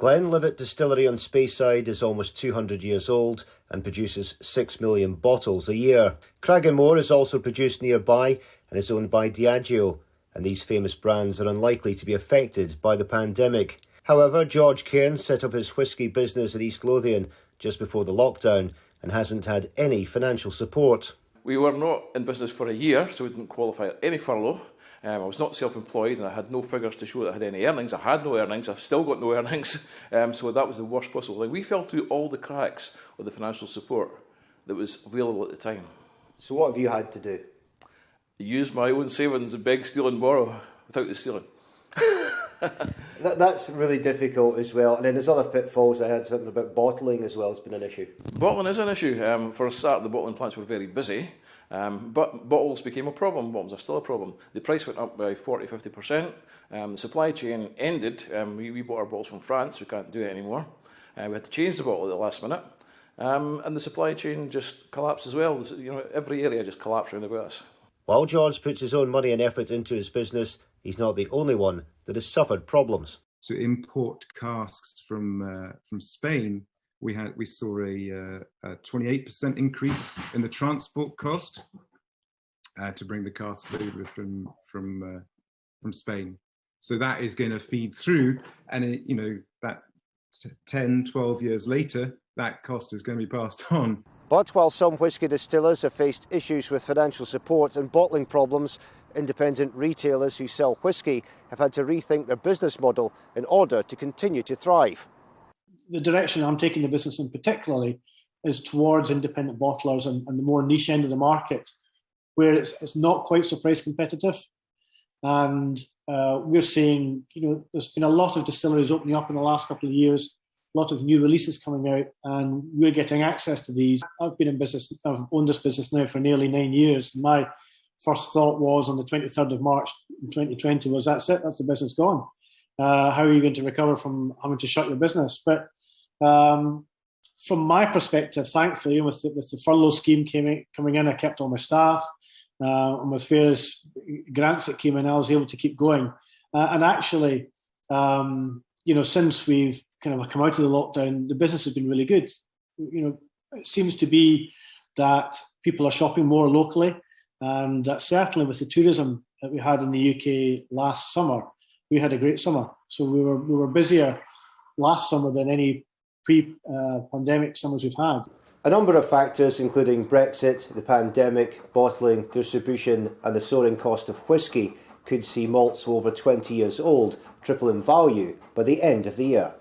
Glenlivet Distillery on Speyside is almost 200 years old and produces 6 million bottles a year. Cragganmore is also produced nearby and is owned by Diageo, and these famous brands are unlikely to be affected by the pandemic. However, George Cairns set up his whisky business at East Lothian just before the lockdown and hasn't had any financial support. We were not in business for a year, so we didn't qualify for any furlough. I was not self-employed and I had no figures to show that I had any earnings. I had no earnings, I've still got no earnings. So that was the worst possible thing. We fell through all the cracks of the financial support that was available at the time. So what have you had to do? Use my own savings and beg, steal and borrow without the stealing. That's really difficult as well. And then there's other pitfalls. I heard something about bottling as well has been an issue. Bottling is an issue. For a start, the bottling plants were very busy. But bottles became a problem. Bottles are still a problem. The price went up by 40-50%. The supply chain ended. We bought our bottles from France. We can't do it anymore. We had to change the bottle at the last minute. And the supply chain just collapsed as well. You know, every area just collapsed around about us. While George puts his own money and effort into his business, he's not the only one that has suffered problems. To import casks from Spain, we saw a 28% increase in the transport cost to bring the casks over from Spain. So that is going to feed through, and that 10, 12 years later, that cost is going to be passed on. But while some whisky distillers have faced issues with financial support and bottling problems, independent retailers who sell whisky have had to rethink their business model in order to continue to thrive. The direction I'm taking the business in particularly is towards independent bottlers and the more niche end of the market, where it's not quite so price competitive. And we're seeing, there's been a lot of distilleries opening up in the last couple of years, a lot of new releases coming out, and we're getting access to these. I've owned this business now for nearly 9 years. My first thought was on the 23rd of March in 2020 was, that's it, that's the business gone. How are you going to recover from having to shut your business? But from my perspective, thankfully, with the furlough scheme coming in, I kept all my staff, and with various grants that came in, I was able to keep going. And actually, since we've kind of come out of the lockdown, the business has been really good. It seems to be that people are shopping more locally, and that certainly with the tourism that we had in the UK last summer, we had a great summer. So we were busier last summer than any pre-pandemic summers we've had. A number of factors, including Brexit, the pandemic, bottling, distribution and the soaring cost of whisky, could see malts over 20 years old triple in value by the end of the year.